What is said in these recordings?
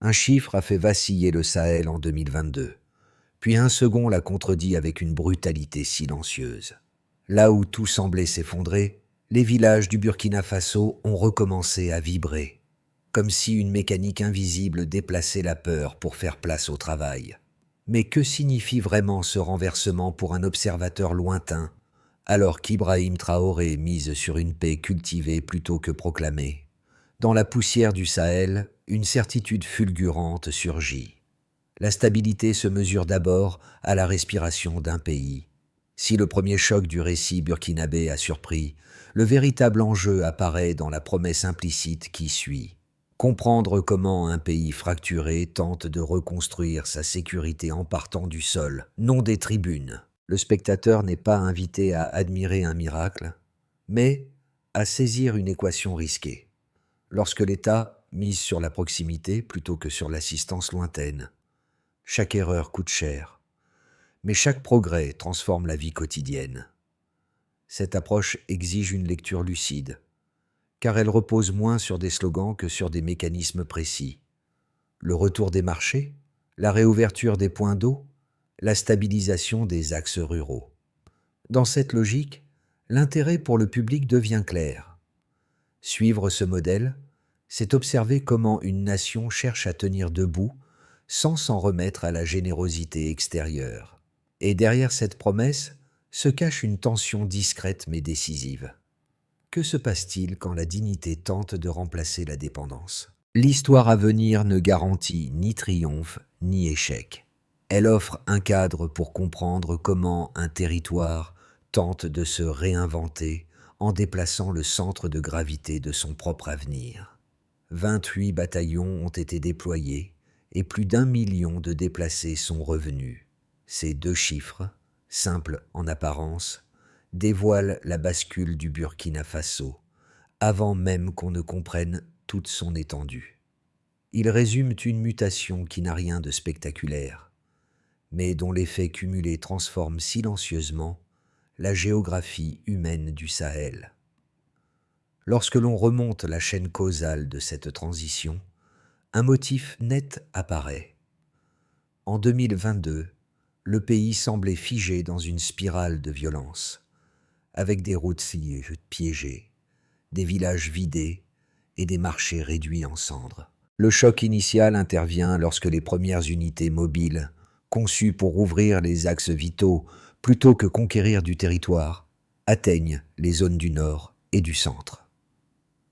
Un chiffre a fait vaciller le Sahel en 2022, puis un second l'a contredit avec une brutalité silencieuse. Là où tout semblait s'effondrer, les villages du Burkina Faso ont recommencé à vibrer, comme si une mécanique invisible déplaçait la peur pour faire place au travail. Mais que signifie vraiment ce renversement pour un observateur lointain, alors qu'Ibrahim Traoré mise sur une paix cultivée plutôt que proclamée? Dans la poussière du Sahel, une certitude fulgurante surgit. La stabilité se mesure d'abord à la respiration d'un pays. Si le premier choc du récit burkinabé a surpris, le véritable enjeu apparaît dans la promesse implicite qui suit. Comprendre comment un pays fracturé tente de reconstruire sa sécurité en partant du sol, non des tribunes. Le spectateur n'est pas invité à admirer un miracle, mais à saisir une équation risquée. Lorsque l'État mise sur la proximité plutôt que sur l'assistance lointaine, chaque erreur coûte cher, mais chaque progrès transforme la vie quotidienne. Cette approche exige une lecture lucide, car elle repose moins sur des slogans que sur des mécanismes précis. Le retour des marchés, la réouverture des points d'eau, la stabilisation des axes ruraux. Dans cette logique, l'intérêt pour le public devient clair. Suivre ce modèle, c'est observer comment une nation cherche à tenir debout sans s'en remettre à la générosité extérieure. Et derrière cette promesse se cache une tension discrète mais décisive. Que se passe-t-il quand la dignité tente de remplacer la dépendance? L'histoire à venir ne garantit ni triomphe ni échec. Elle offre un cadre pour comprendre comment un territoire tente de se réinventer en déplaçant le centre de gravité de son propre avenir. 28 bataillons ont été déployés et plus d'1 million de déplacés sont revenus. Ces deux chiffres, simples en apparence, dévoilent la bascule du Burkina Faso, avant même qu'on ne comprenne toute son étendue. Ils résument une mutation qui n'a rien de spectaculaire, mais dont l'effet cumulé transforme silencieusement la géographie humaine du Sahel. Lorsque l'on remonte la chaîne causale de cette transition, un motif net apparaît. En 2022, le pays semblait figé dans une spirale de violence, avec des routes piégées, des villages vidés et des marchés réduits en cendres. Le choc initial intervient lorsque les premières unités mobiles, conçues pour ouvrir les axes vitaux plutôt que conquérir du territoire, atteignent les zones du nord et du centre.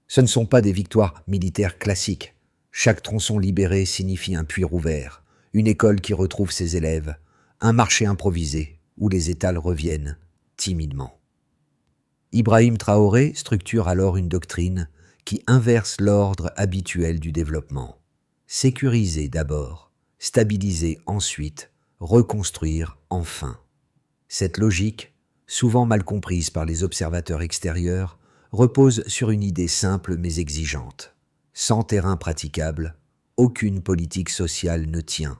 Ce ne sont pas des victoires militaires classiques. Chaque tronçon libéré signifie un puits rouvert, une école qui retrouve ses élèves, un marché improvisé où les étals reviennent timidement. Ibrahim Traoré structure alors une doctrine qui inverse l'ordre habituel du développement. Sécuriser d'abord, stabiliser ensuite, reconstruire enfin. Cette logique, souvent mal comprise par les observateurs extérieurs, repose sur une idée simple mais exigeante. Sans terrain praticable, aucune politique sociale ne tient.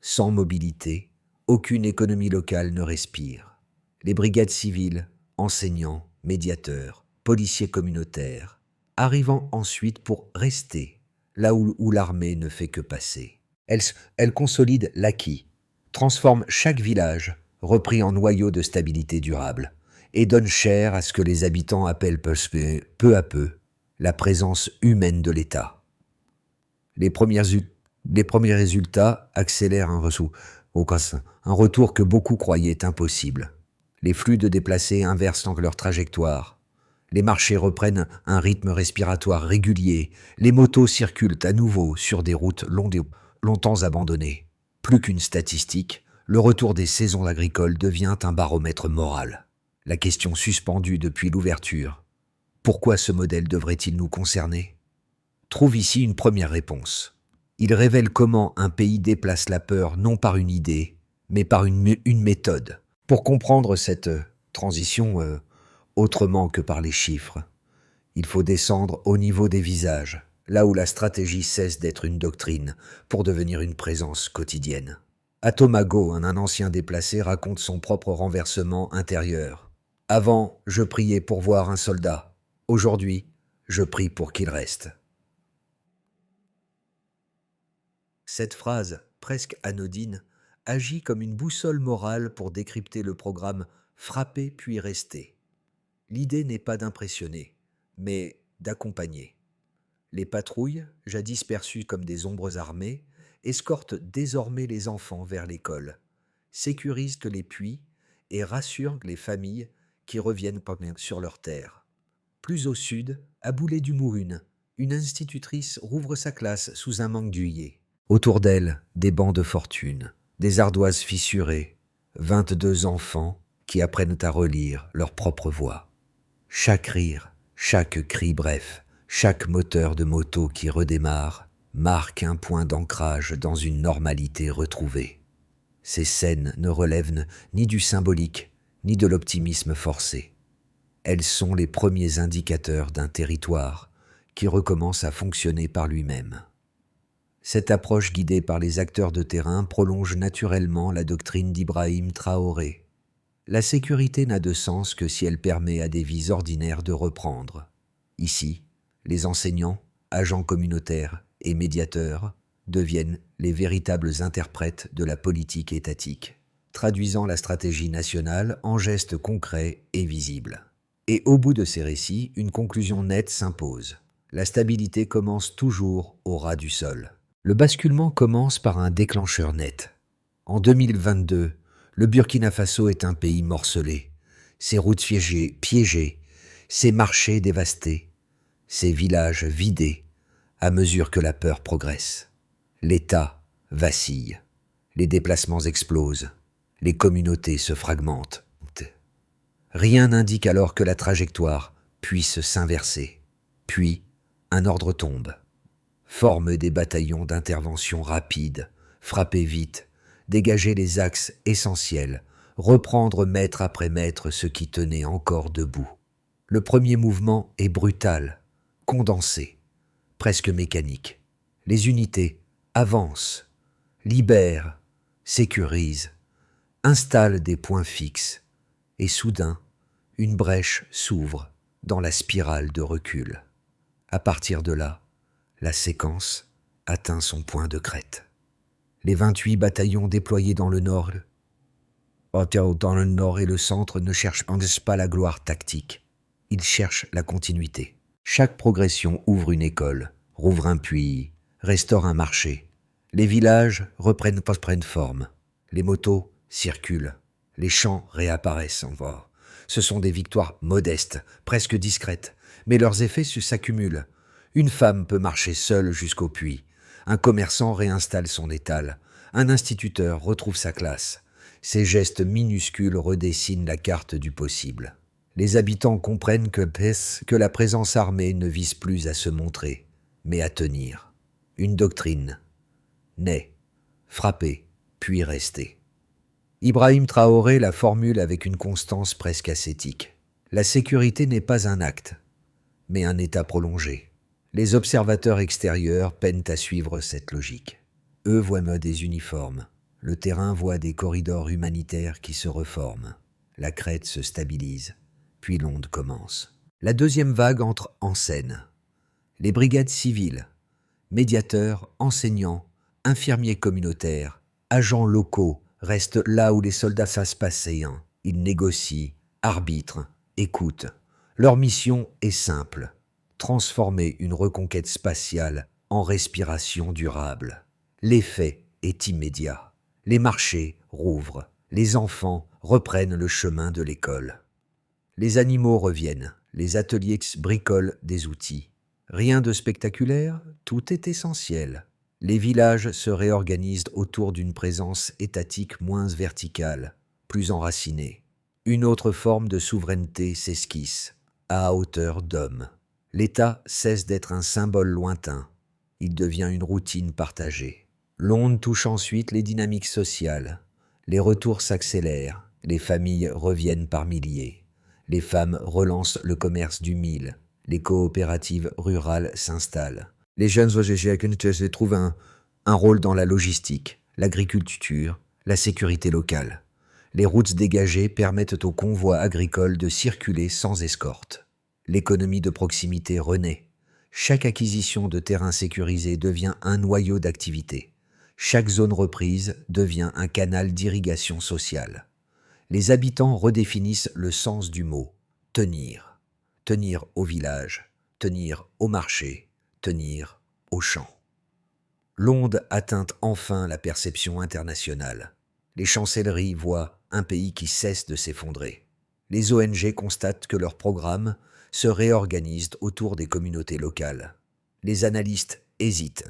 Sans mobilité, aucune économie locale ne respire. Les brigades civiles, enseignants, médiateurs, policiers communautaires, arrivant ensuite pour rester, là où l'armée ne fait que passer. Elle consolide l'acquis, transforme chaque village, repris en noyau de stabilité durable, et donne chair à ce que les habitants appellent peu à peu la présence humaine de l'État. Les premiers résultats accélèrent un retour que beaucoup croyaient impossible. Les flux de déplacés inversent leur trajectoire. Les marchés reprennent un rythme respiratoire régulier. Les motos circulent à nouveau sur des routes longtemps abandonnées. Plus qu'une statistique, le retour des saisons agricoles devient un baromètre moral. La question suspendue depuis l'ouverture, pourquoi ce modèle devrait-il nous concerner, trouve ici une première réponse. Il révèle comment un pays déplace la peur non par une idée, mais par une méthode. Pour comprendre cette transition autrement que par les chiffres, il faut descendre au niveau des visages, là où la stratégie cesse d'être une doctrine pour devenir une présence quotidienne. Atomago, un ancien déplacé, raconte son propre renversement intérieur. « Avant, je priais pour voir un soldat. Aujourd'hui, je prie pour qu'il reste. » Cette phrase, presque anodine, agit comme une boussole morale pour décrypter le programme Frapper puis rester. L'idée n'est pas d'impressionner, mais d'accompagner. Les patrouilles, jadis perçues comme des ombres armées, escortent désormais les enfants vers l'école, sécurisent les puits et rassurent les familles qui reviennent sur leur terre. Plus au sud, à Boulay-du-Mourune, une institutrice rouvre sa classe sous un mangue d'huillers. Autour d'elle, des bancs de fortune, des ardoises fissurées, 22 enfants qui apprennent à relire leur propre voix. Chaque rire, chaque cri bref, chaque moteur de moto qui redémarre marque un point d'ancrage dans une normalité retrouvée. Ces scènes ne relèvent ni du symbolique, ni de l'optimisme forcé. Elles sont les premiers indicateurs d'un territoire qui recommence à fonctionner par lui-même. Cette approche guidée par les acteurs de terrain prolonge naturellement la doctrine d'Ibrahim Traoré. La sécurité n'a de sens que si elle permet à des vies ordinaires de reprendre. Ici, les enseignants, agents communautaires et médiateurs deviennent les véritables interprètes de la politique étatique, traduisant la stratégie nationale en gestes concrets et visibles. Et au bout de ces récits, une conclusion nette s'impose. La stabilité commence toujours au ras du sol. Le basculement commence par un déclencheur net. En 2022, le Burkina Faso est un pays morcelé, ses routes piégées, ses marchés dévastés, ses villages vidés à mesure que la peur progresse. L'État vacille, les déplacements explosent, les communautés se fragmentent. Rien n'indique alors que la trajectoire puisse s'inverser. Puis, un ordre tombe. Forme des bataillons d'intervention rapide, frapper vite, dégager les axes essentiels, reprendre mètre après mètre ce qui tenait encore debout. Le premier mouvement est brutal, condensé, presque mécanique. Les unités avancent, libèrent, sécurisent, installent des points fixes, et soudain, une brèche s'ouvre dans la spirale de recul. À partir de là, la séquence atteint son point de crête. Les 28 bataillons déployés dans le nord et le centre ne cherchent pas la gloire tactique. Ils cherchent la continuité. Chaque progression ouvre une école, rouvre un puits, restaure un marché. Les villages reprennent forme. Les motos circulent. Les champs réapparaissent encore. Ce sont des victoires modestes, presque discrètes, mais leurs effets s'accumulent. Une femme peut marcher seule jusqu'au puits. Un commerçant réinstalle son étal. Un instituteur retrouve sa classe. Ces gestes minuscules redessinent la carte du possible. Les habitants comprennent que la présence armée ne vise plus à se montrer, mais à tenir. Une doctrine naît, frapper, puis rester. Ibrahim Traoré la formule avec une constance presque ascétique. La sécurité n'est pas un acte, mais un état prolongé. Les observateurs extérieurs peinent à suivre cette logique. Eux voient des uniformes. Le terrain voit des corridors humanitaires qui se reforment. La crête se stabilise, puis l'onde commence. La deuxième vague entre en scène. Les brigades civiles, médiateurs, enseignants, infirmiers communautaires, agents locaux restent là où les soldats savent passer. Ils négocient, arbitrent, écoutent. Leur mission est simple. Transformer une reconquête spatiale en respiration durable. L'effet est immédiat. Les marchés rouvrent. Les enfants reprennent le chemin de l'école. Les animaux reviennent. Les ateliers bricolent des outils. Rien de spectaculaire, tout est essentiel. Les villages se réorganisent autour d'une présence étatique moins verticale, plus enracinée. Une autre forme de souveraineté s'esquisse, à hauteur d'homme. L'État cesse d'être un symbole lointain. Il devient une routine partagée. L'onde touche ensuite les dynamiques sociales. Les retours s'accélèrent. Les familles reviennent par milliers. Les femmes relancent le commerce du mil. Les coopératives rurales s'installent. Les jeunes OGG trouvent un rôle dans la logistique, l'agriculture, la sécurité locale. Les routes dégagées permettent aux convois agricoles de circuler sans escorte. L'économie de proximité renaît. Chaque acquisition de terrain sécurisé devient un noyau d'activité. Chaque zone reprise devient un canal d'irrigation sociale. Les habitants redéfinissent le sens du mot « tenir ». Tenir au village, tenir au marché, tenir au champ. L'onde atteint enfin la perception internationale. Les chancelleries voient un pays qui cesse de s'effondrer. Les ONG constatent que leurs programmes se réorganisent autour des communautés locales. Les analystes hésitent.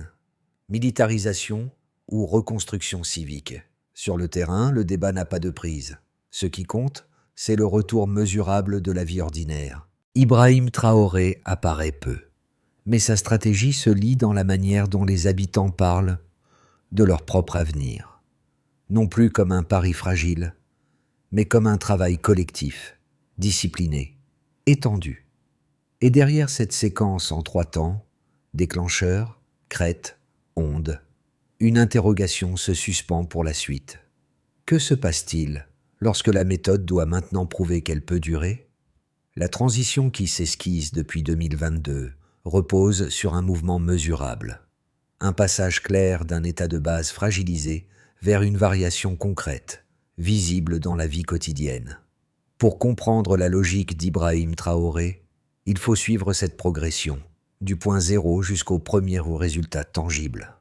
Militarisation ou reconstruction civique. Sur le terrain, le débat n'a pas de prise. Ce qui compte, c'est le retour mesurable de la vie ordinaire. Ibrahim Traoré apparaît peu, mais sa stratégie se lie dans la manière dont les habitants parlent de leur propre avenir. Non plus comme un pari fragile, mais comme un travail collectif, discipliné, étendu. Et derrière cette séquence en 3 temps, déclencheur, crête, onde, une interrogation se suspend pour la suite. Que se passe-t-il lorsque la méthode doit maintenant prouver qu'elle peut durer ? La transition qui s'esquisse depuis 2022 repose sur un mouvement mesurable, un passage clair d'un état de base fragilisé vers une variation concrète, visible dans la vie quotidienne. Pour comprendre la logique d'Ibrahim Traoré, il faut suivre cette progression, du point zéro jusqu'au premier résultat tangible.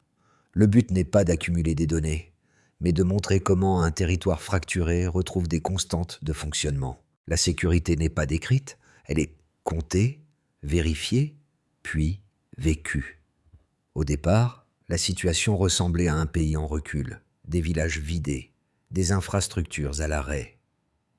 Le but n'est pas d'accumuler des données, mais de montrer comment un territoire fracturé retrouve des constantes de fonctionnement. La sécurité n'est pas décrite, elle est comptée, vérifiée, puis vécue. Au départ, la situation ressemblait à un pays en recul, des villages vidés, des infrastructures à l'arrêt.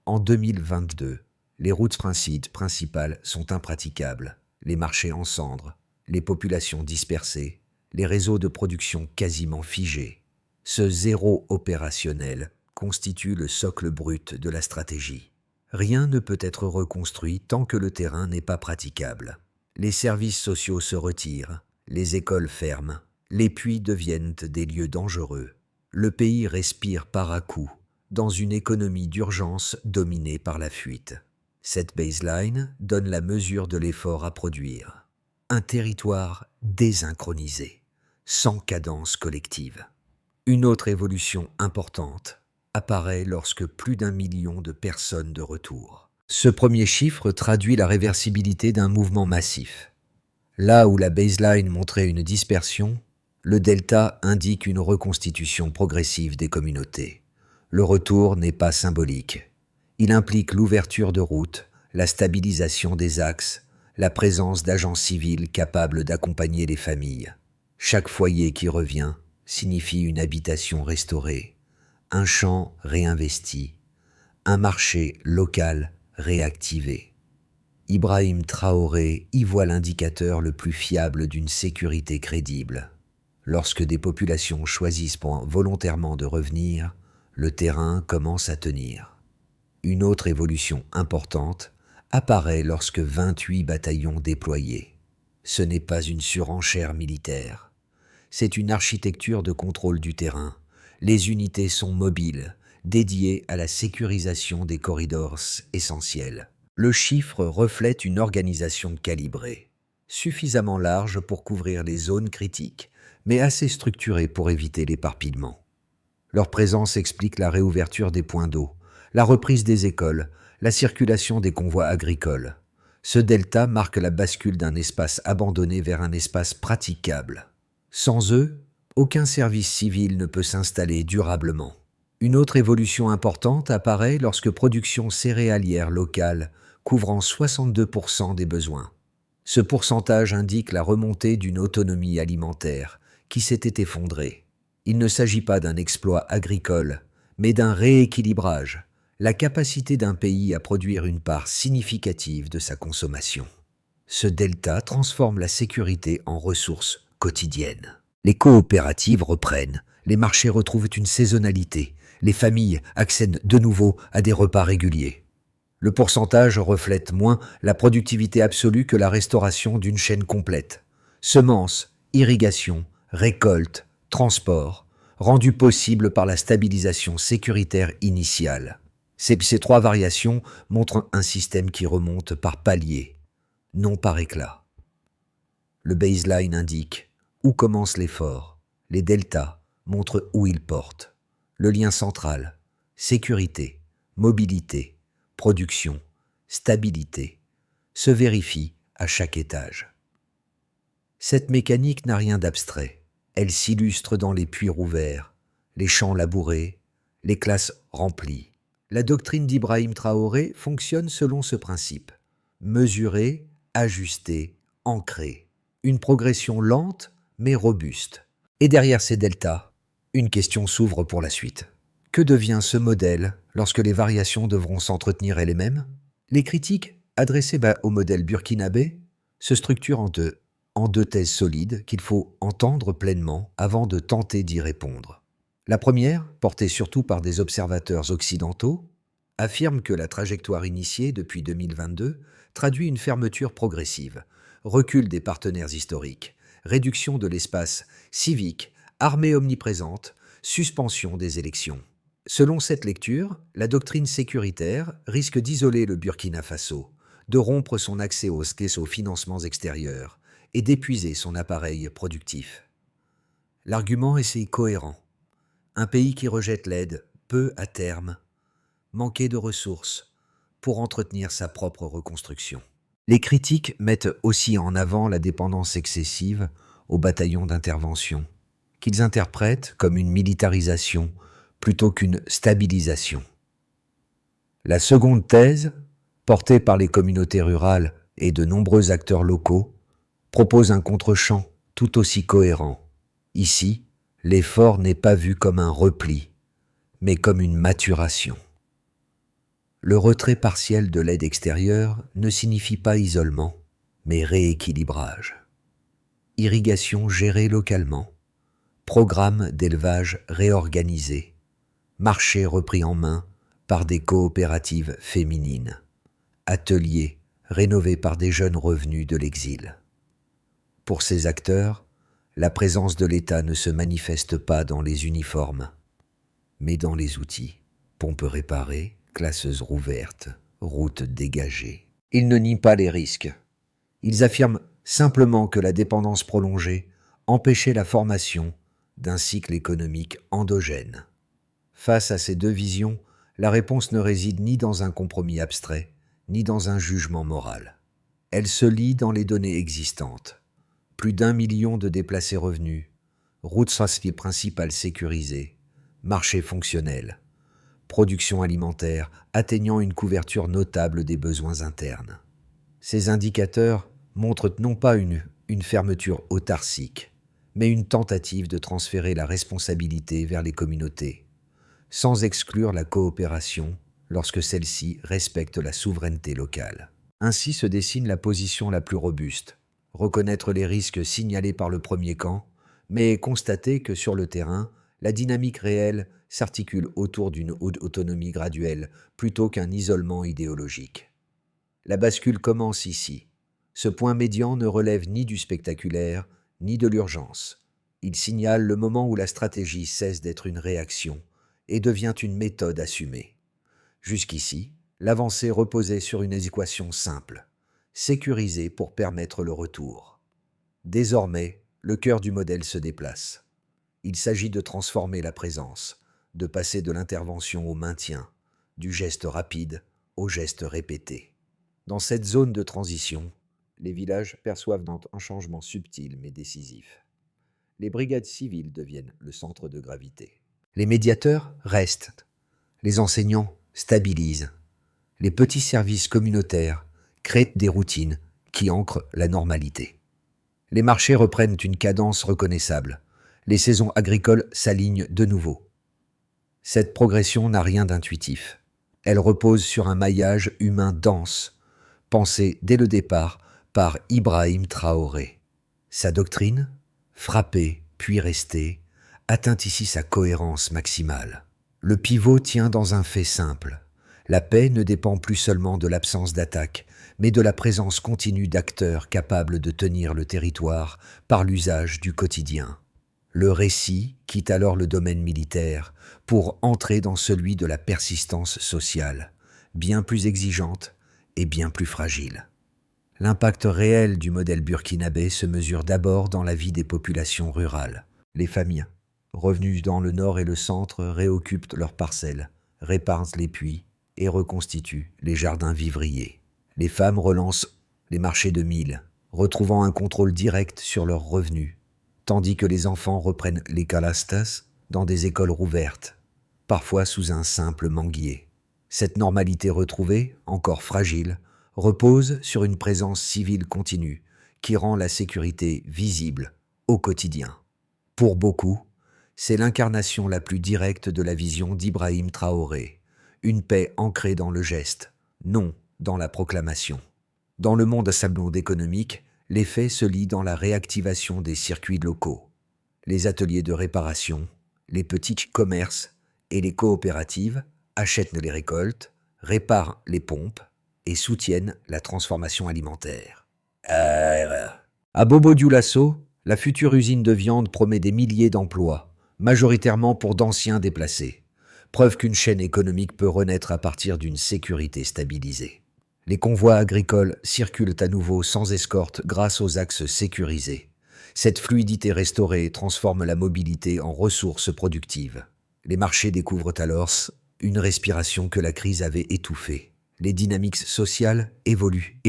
En 2022, les routes principales sont impraticables, les marchés en cendres, les populations dispersées, les réseaux de production quasiment figés. Ce zéro opérationnel constitue le socle brut de la stratégie. Rien ne peut être reconstruit tant que le terrain n'est pas praticable. Les services sociaux se retirent, les écoles ferment, les puits deviennent des lieux dangereux. Le pays respire par à-coups, dans une économie d'urgence dominée par la fuite. Cette baseline donne la mesure de l'effort à produire. Un territoire désynchronisé, sans cadence collective. Une autre évolution importante apparaît lorsque plus d'1 million de personnes de retour. Ce premier chiffre traduit la réversibilité d'un mouvement massif. Là où la baseline montrait une dispersion, le delta indique une reconstitution progressive des communautés. Le retour n'est pas symbolique. Il implique l'ouverture de routes, la stabilisation des axes, la présence d'agents civils capables d'accompagner les familles. Chaque foyer qui revient signifie une habitation restaurée, un champ réinvesti, un marché local réactivé. Ibrahim Traoré y voit l'indicateur le plus fiable d'une sécurité crédible. Lorsque des populations choisissent volontairement de revenir, le terrain commence à tenir. Une autre évolution importante apparaît lorsque 28 bataillons déployés. Ce n'est pas une surenchère militaire. C'est une architecture de contrôle du terrain. Les unités sont mobiles, dédiées à la sécurisation des corridors essentiels. Le chiffre reflète une organisation calibrée, suffisamment large pour couvrir les zones critiques, mais assez structurée pour éviter l'éparpillement. Leur présence explique la réouverture des points d'eau, la reprise des écoles, la circulation des convois agricoles. Ce delta marque la bascule d'un espace abandonné vers un espace praticable. Sans eux, aucun service civil ne peut s'installer durablement. Une autre évolution importante apparaît lorsque production céréalière locale couvrant 62% des besoins. Ce pourcentage indique la remontée d'une autonomie alimentaire qui s'était effondrée. Il ne s'agit pas d'un exploit agricole, mais d'un rééquilibrage, la capacité d'un pays à produire une part significative de sa consommation. Ce delta transforme la sécurité en ressource quotidienne. Les coopératives reprennent, les marchés retrouvent une saisonnalité, les familles accèdent de nouveau à des repas réguliers. Le pourcentage reflète moins la productivité absolue que la restauration d'une chaîne complète. Semences, irrigation, récolte, transport, rendus possibles par la stabilisation sécuritaire initiale. Ces 3 variations montrent un système qui remonte par paliers, non par éclat. Le baseline indique où commence l'effort, les deltas, montre où il porte. Le lien central, sécurité, mobilité, production, stabilité, se vérifie à chaque étage. Cette mécanique n'a rien d'abstrait. Elle s'illustre dans les puits rouverts, les champs labourés, les classes remplies. La doctrine d'Ibrahim Traoré fonctionne selon ce principe. Mesurer, ajuster, ancrer. Une progression lente mais robuste. Et derrière ces deltas, une question s'ouvre pour la suite. Que devient ce modèle lorsque les variations devront s'entretenir elles-mêmes? Les critiques adressées au modèle burkinabé se structurent en deux thèses solides qu'il faut entendre pleinement avant de tenter d'y répondre. La première, portée surtout par des observateurs occidentaux, affirme que la trajectoire initiée depuis 2022 traduit une fermeture progressive, recul des partenaires historiques, réduction de l'espace civique, armée omniprésente, suspension des élections. Selon cette lecture, la doctrine sécuritaire risque d'isoler le Burkina Faso, de rompre son accès aux financements extérieurs et d'épuiser son appareil productif. L'argument est cohérent. Un pays qui rejette l'aide peut, à terme, manquer de ressources pour entretenir sa propre reconstruction. Les critiques mettent aussi en avant la dépendance excessive aux bataillons d'intervention, qu'ils interprètent comme une militarisation plutôt qu'une stabilisation. La seconde thèse, portée par les communautés rurales et de nombreux acteurs locaux, propose un contre-champ tout aussi cohérent. Ici, l'effort n'est pas vu comme un repli, mais comme une maturation. Le retrait partiel de l'aide extérieure ne signifie pas isolement, mais rééquilibrage. Irrigation gérée localement, programme d'élevage réorganisé, marché repris en main par des coopératives féminines, ateliers rénovés par des jeunes revenus de l'exil. Pour ces acteurs, la présence de l'État ne se manifeste pas dans les uniformes, mais dans les outils. Pompes réparées, classes rouvertes, routes dégagées. Ils ne nient pas les risques. Ils affirment simplement que la dépendance prolongée empêchait la formation d'un cycle économique endogène. Face à ces deux visions, la réponse ne réside ni dans un compromis abstrait, ni dans un jugement moral. Elle se lie dans les données existantes. Plus d'1 million de déplacés revenus, routes principales sécurisées, marché fonctionnel, production alimentaire atteignant une couverture notable des besoins internes. Ces indicateurs montrent non pas une fermeture autarcique, mais une tentative de transférer la responsabilité vers les communautés, sans exclure la coopération lorsque celle-ci respecte la souveraineté locale. Ainsi se dessine la position la plus robuste, reconnaître les risques signalés par le premier camp, mais constater que sur le terrain, la dynamique réelle s'articule autour d'une autonomie graduelle plutôt qu'un isolement idéologique. La bascule commence ici. Ce point médian ne relève ni du spectaculaire, ni de l'urgence. Il signale le moment où la stratégie cesse d'être une réaction et devient une méthode assumée. Jusqu'ici, l'avancée reposait sur une équation simple, sécuriser pour permettre le retour. Désormais, le cœur du modèle se déplace. Il s'agit de transformer la présence, de passer de l'intervention au maintien, du geste rapide au geste répété. Dans cette zone de transition, les villages perçoivent un changement subtil mais décisif. Les brigades civiles deviennent le centre de gravité. Les médiateurs restent. Les enseignants stabilisent. Les petits services communautaires créent des routines qui ancrent la normalité. Les marchés reprennent une cadence reconnaissable. Les saisons agricoles s'alignent de nouveau. Cette progression n'a rien d'intuitif. Elle repose sur un maillage humain dense, pensé dès le départ par Ibrahim Traoré. Sa doctrine, frapper puis rester, atteint ici sa cohérence maximale. Le pivot tient dans un fait simple. La paix ne dépend plus seulement de l'absence d'attaque, mais de la présence continue d'acteurs capables de tenir le territoire par l'usage du quotidien. Le récit quitte alors le domaine militaire pour entrer dans celui de la persistance sociale, bien plus exigeante et bien plus fragile. L'impact réel du modèle burkinabé se mesure d'abord dans la vie des populations rurales, les familles revenus dans le nord et le centre, réoccupent leurs parcelles, réparent les puits et reconstituent les jardins vivriers. Les femmes relancent les marchés de mil, retrouvant un contrôle direct sur leurs revenus, tandis que les enfants reprennent les canastas dans des écoles rouvertes, parfois sous un simple manguier. Cette normalité retrouvée, encore fragile, repose sur une présence civile continue qui rend la sécurité visible au quotidien. Pour beaucoup, c'est l'incarnation la plus directe de la vision d'Ibrahim Traoré, une paix ancrée dans le geste, non dans la proclamation. Dans le monde économique, les faits se lient dans la réactivation des circuits locaux. Les ateliers de réparation, les petits commerces et les coopératives achètent les récoltes, réparent les pompes et soutiennent la transformation alimentaire. À Bobo-Dioulasso, la future usine de viande promet des milliers d'emplois, majoritairement pour d'anciens déplacés. Preuve qu'une chaîne économique peut renaître à partir d'une sécurité stabilisée. Les convois agricoles circulent à nouveau sans escorte grâce aux axes sécurisés. Cette fluidité restaurée transforme la mobilité en ressources productives. Les marchés découvrent alors une respiration que la crise avait étouffée. Les dynamiques sociales évoluent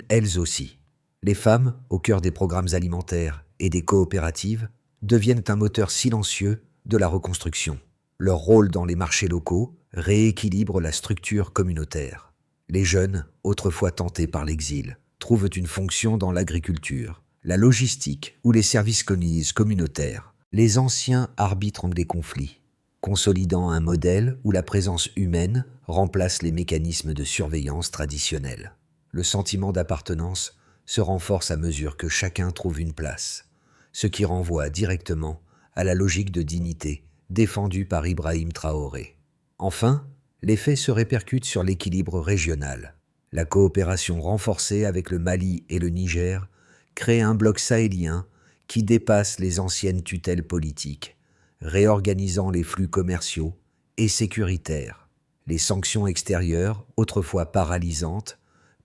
elles aussi. Les femmes, au cœur des programmes alimentaires et des coopératives, deviennent un moteur silencieux de la reconstruction. Leur rôle dans les marchés locaux rééquilibre la structure communautaire. Les jeunes, autrefois tentés par l'exil, trouvent une fonction dans l'agriculture, la logistique ou les services communautaires. Les anciens arbitrent des conflits, consolidant un modèle où la présence humaine remplace les mécanismes de surveillance traditionnels. Le sentiment d'appartenance se renforce à mesure que chacun trouve une place, ce qui renvoie directement à la logique de dignité défendue par Ibrahim Traoré. Enfin, les faits se répercutent sur l'équilibre régional. La coopération renforcée avec le Mali et le Niger crée un bloc sahélien qui dépasse les anciennes tutelles politiques, réorganisant les flux commerciaux et sécuritaires. Les sanctions extérieures, autrefois paralysantes,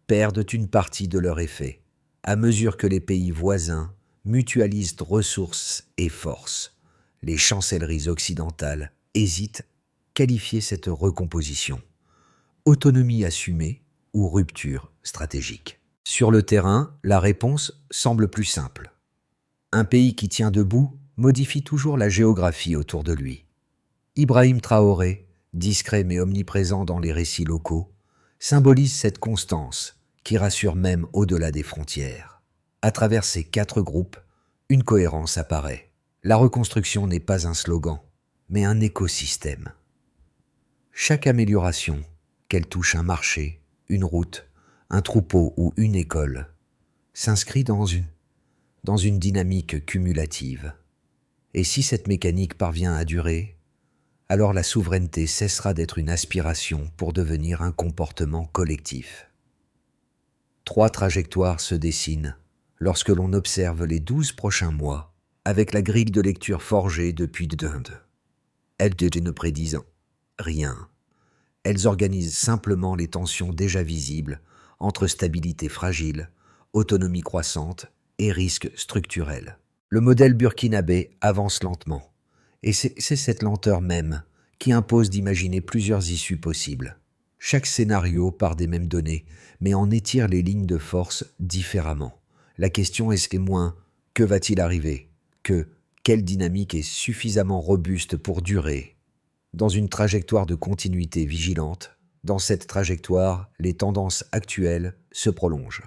perdent une partie de leur effet, à mesure que les pays voisins mutualisent ressources et forces. Les chancelleries occidentales hésitent à qualifier cette recomposition. Autonomie assumée ou rupture stratégique. Sur le terrain, la réponse semble plus simple. Un pays qui tient debout modifie toujours la géographie autour de lui. Ibrahim Traoré, discret mais omniprésent dans les récits locaux, symbolise cette constance qui rassure même au-delà des frontières. À travers ces 4 groupes, une cohérence apparaît. La reconstruction n'est pas un slogan, mais un écosystème. Chaque amélioration, qu'elle touche un marché, une route, un troupeau ou une école, s'inscrit dans une dynamique cumulative. Et si cette mécanique parvient à durer, alors la souveraineté cessera d'être une aspiration pour devenir un comportement collectif. 3 trajectoires se dessinent lorsque l'on observe les 12 prochains mois avec la grille de lecture forgée depuis d'Inde. Elles ne prédisent rien. Elles organisent simplement les tensions déjà visibles entre stabilité fragile, autonomie croissante et risques structurels. Le modèle burkinabé avance lentement, et c'est cette lenteur même qui impose d'imaginer plusieurs issues possibles. Chaque scénario part des mêmes données, mais en étire les lignes de force différemment. La question est moins « que va-t-il arriver ?» que « quelle dynamique est suffisamment robuste pour durer ?» Dans une trajectoire de continuité vigilante, dans cette trajectoire, les tendances actuelles se prolongent.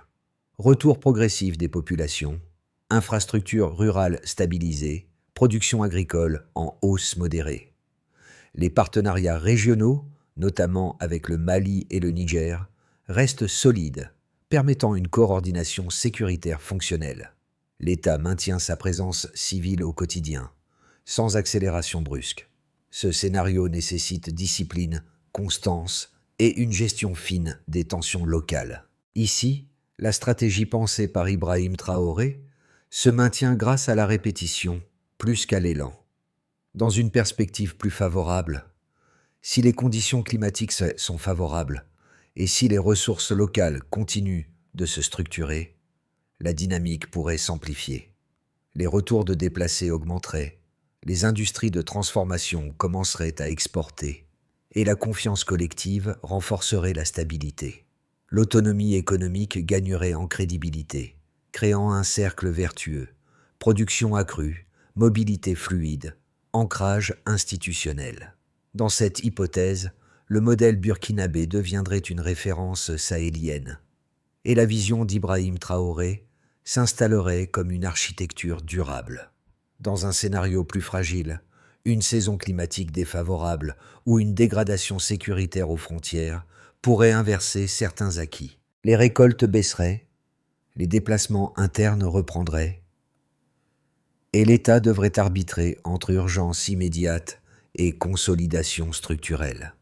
Retour progressif des populations, infrastructures rurales stabilisées, production agricole en hausse modérée. Les partenariats régionaux, notamment avec le Mali et le Niger, restent solides, permettant une coordination sécuritaire fonctionnelle. L'État maintient sa présence civile au quotidien, sans accélération brusque. Ce scénario nécessite discipline, constance et une gestion fine des tensions locales. Ici, la stratégie pensée par Ibrahim Traoré se maintient grâce à la répétition plus qu'à l'élan. Dans une perspective plus favorable, si les conditions climatiques sont favorables et si les ressources locales continuent de se structurer, la dynamique pourrait s'amplifier. Les retours de déplacés augmenteraient, Les industries de transformation commenceraient à exporter et la confiance collective renforcerait la stabilité. L'autonomie économique gagnerait en crédibilité, créant un cercle vertueux, production accrue, mobilité fluide, ancrage institutionnel. Dans cette hypothèse, le modèle burkinabé deviendrait une référence sahélienne, et la vision d'Ibrahim Traoré s'installerait comme une architecture durable. Dans un scénario plus fragile, une saison climatique défavorable ou une dégradation sécuritaire aux frontières pourrait inverser certains acquis. Les récoltes baisseraient, les déplacements internes reprendraient, et l'État devrait arbitrer entre urgence immédiate et consolidation structurelle.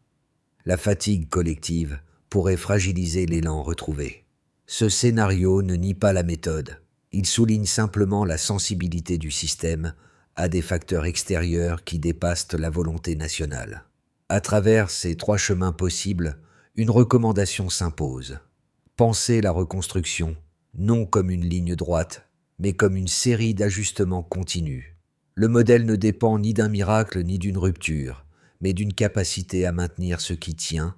La fatigue collective pourrait fragiliser l'élan retrouvé. Ce scénario ne nie pas la méthode, il souligne simplement la sensibilité du système à des facteurs extérieurs qui dépassent la volonté nationale. À travers ces trois chemins possibles, une recommandation s'impose. Pensez la reconstruction, non comme une ligne droite, mais comme une série d'ajustements continus. Le modèle ne dépend ni d'un miracle ni d'une rupture, mais d'une capacité à maintenir ce qui tient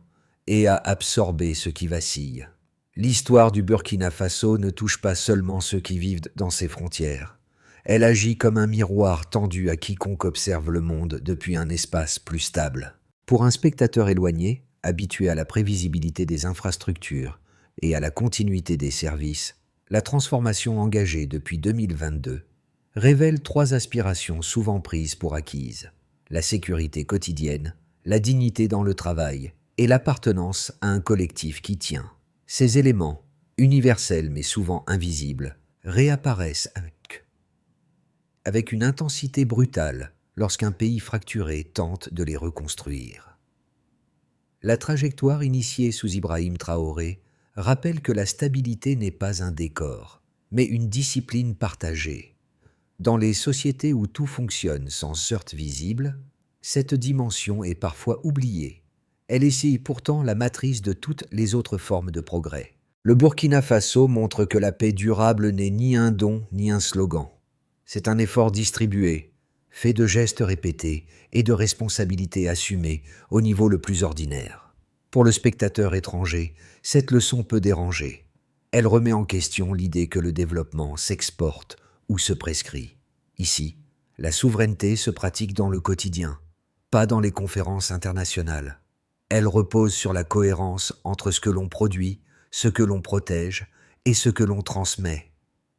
et à absorber ce qui vacille. L'histoire du Burkina Faso ne touche pas seulement ceux qui vivent dans ses frontières. Elle agit comme un miroir tendu à quiconque observe le monde depuis un espace plus stable. Pour un spectateur éloigné, habitué à la prévisibilité des infrastructures et à la continuité des services, la transformation engagée depuis 2022 révèle trois aspirations souvent prises pour acquises: la sécurité quotidienne, la dignité dans le travail et l'appartenance à un collectif qui tient. Ces éléments, universels mais souvent invisibles, réapparaissent avec une intensité brutale lorsqu'un pays fracturé tente de les reconstruire. La trajectoire initiée sous Ibrahim Traoré rappelle que la stabilité n'est pas un décor, mais une discipline partagée. Dans les sociétés où tout fonctionne sans heurts visibles, cette dimension est parfois oubliée. Elle est pourtant la matrice de toutes les autres formes de progrès. Le Burkina Faso montre que la paix durable n'est ni un don ni un slogan. C'est un effort distribué, fait de gestes répétés et de responsabilités assumées au niveau le plus ordinaire. Pour le spectateur étranger, cette leçon peut déranger. Elle remet en question l'idée que le développement s'exporte ou se prescrit. Ici, la souveraineté se pratique dans le quotidien, pas dans les conférences internationales. Elle repose sur la cohérence entre ce que l'on produit, ce que l'on protège et ce que l'on transmet.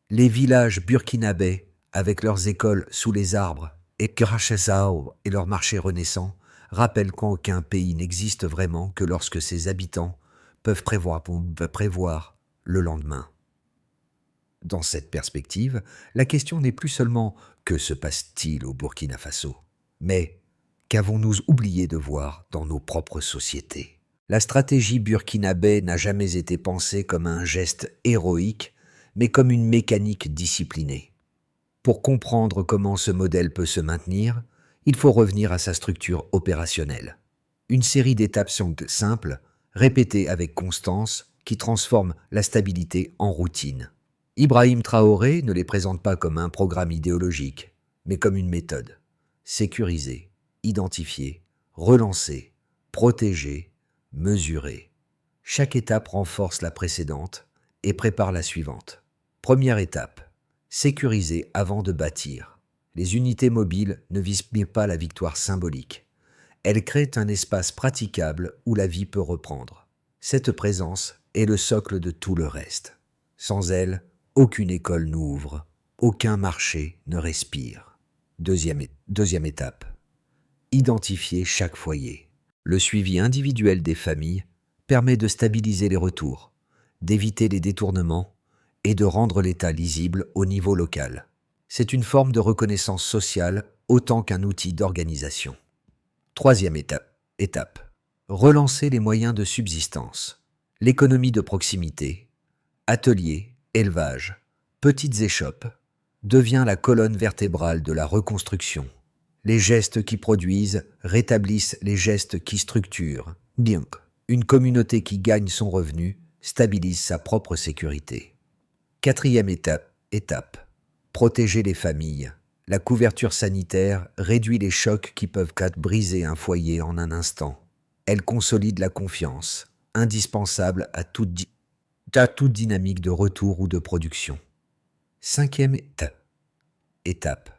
Les villages burkinabés, avec leurs écoles sous les arbres, et Krachesao et leurs marchés renaissants, rappellent qu'aucun pays n'existe vraiment que lorsque ses habitants peuvent prévoir le lendemain. Dans cette perspective, la question n'est plus seulement « que se passe-t-il au Burkina Faso ?», mais « qu'avons-nous oublié de voir dans nos propres sociétés ?» La stratégie burkinabé n'a jamais été pensée comme un geste héroïque, mais comme une mécanique disciplinée. Pour comprendre comment ce modèle peut se maintenir, il faut revenir à sa structure opérationnelle. Une série d'étapes simples, répétées avec constance, qui transforment la stabilité en routine. Ibrahim Traoré ne les présente pas comme un programme idéologique, mais comme une méthode. Sécuriser, identifier, relancer, protéger, mesurer. Chaque étape renforce la précédente et prépare la suivante. Première étape. Sécuriser avant de bâtir. Les unités mobiles ne visent pas la victoire symbolique. Elles créent un espace praticable où la vie peut reprendre. Cette présence est le socle de tout le reste. Sans elle, aucune école n'ouvre, aucun marché ne respire. Deuxième étape. Identifier chaque foyer. Le suivi individuel des familles permet de stabiliser les retours, d'éviter les détournements et de rendre l'État lisible au niveau local. C'est une forme de reconnaissance sociale autant qu'un outil d'organisation. Troisième étape. Relancer les moyens de subsistance. L'économie de proximité, ateliers, élevage, petites échoppes, devient la colonne vertébrale de la reconstruction. Les gestes qui produisent rétablissent les gestes qui structurent. Bien, une communauté qui gagne son revenu stabilise sa propre sécurité. Quatrième étape. Protéger les familles. La couverture sanitaire réduit les chocs qui peuvent briser un foyer en un instant. Elle consolide la confiance, indispensable à toute dynamique de retour ou de production. Cinquième étape.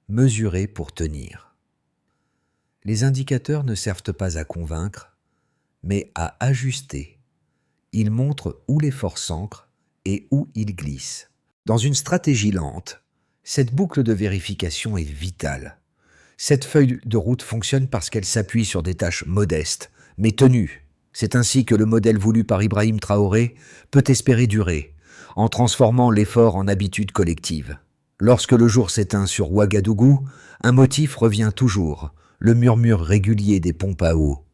Mesurer pour tenir. Les indicateurs ne servent pas à convaincre, mais à ajuster. Ils montrent où l'effort s'ancre et où il glisse. Dans une stratégie lente, cette boucle de vérification est vitale. Cette feuille de route fonctionne parce qu'elle s'appuie sur des tâches modestes, mais tenues. C'est ainsi que le modèle voulu par Ibrahim Traoré peut espérer durer, en transformant l'effort en habitude collective. Lorsque le jour s'éteint sur Ouagadougou, un motif revient toujours, le murmure régulier des pompes à eau.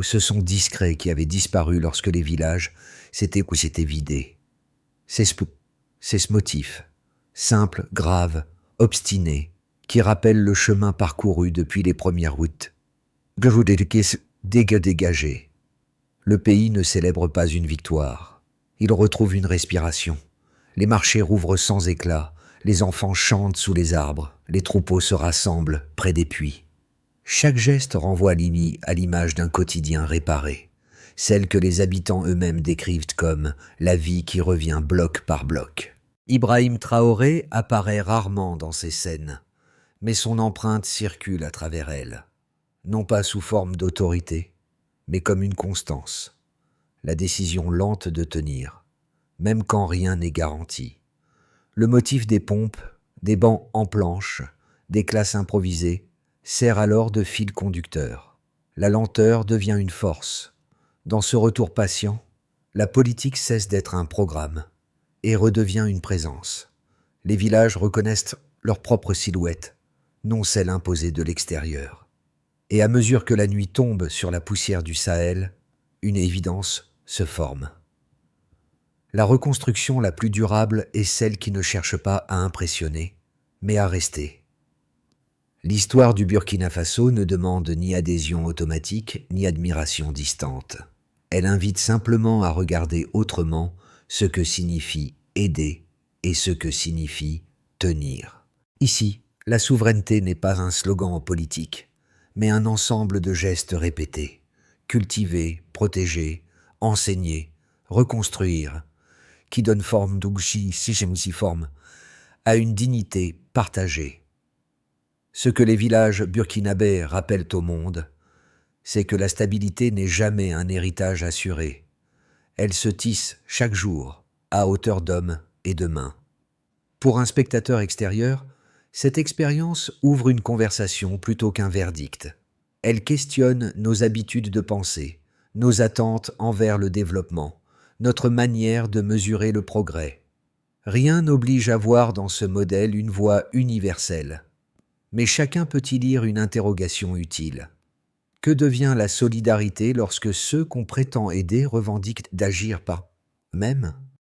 Ce son discret qui avait disparu lorsque les villages s'étaient vidés. C'est ce motif, simple, grave, obstiné, qui rappelle le chemin parcouru depuis les premières routes. Dégagé. Le pays ne célèbre pas une victoire. Il retrouve une respiration. Les marchés rouvrent sans éclat, les enfants chantent sous les arbres, les troupeaux se rassemblent près des puits. Chaque geste renvoie à l'image d'un quotidien réparé, celle que les habitants eux-mêmes décrivent comme la vie qui revient bloc par bloc. Ibrahim Traoré apparaît rarement dans ces scènes, mais son empreinte circule à travers elles, non pas sous forme d'autorité, mais comme une constance, la décision lente de tenir, même quand rien n'est garanti. Le motif des pompes, des bancs en planche, des classes improvisées, sert alors de fil conducteur. La lenteur devient une force. Dans ce retour patient, la politique cesse d'être un programme et redevient une présence. Les villages reconnaissent leur propre silhouette, non celle imposée de l'extérieur. Et à mesure que la nuit tombe sur la poussière du Sahel, une évidence se forme. La reconstruction la plus durable est celle qui ne cherche pas à impressionner, mais à rester. L'histoire du Burkina Faso ne demande ni adhésion automatique, ni admiration distante. Elle invite simplement à regarder autrement ce que signifie aider et ce que signifie tenir. Ici, la souveraineté n'est pas un slogan en politique, mais un ensemble de gestes répétés, cultiver, protéger, enseigner, reconstruire, qui donnent forme à une dignité partagée. Ce que les villages burkinabés rappellent au monde, c'est que la stabilité n'est jamais un héritage assuré. Elle se tisse chaque jour, à hauteur d'homme et de main. Pour un spectateur extérieur, cette expérience ouvre une conversation plutôt qu'un verdict. Elle questionne nos habitudes de pensée, nos attentes envers le développement, notre manière de mesurer le progrès. Rien n'oblige à voir dans ce modèle une voie universelle. Mais chacun peut y lire une interrogation utile. Que devient la solidarité lorsque ceux qu'on prétend aider revendiquent d'agir par eux-mêmes ?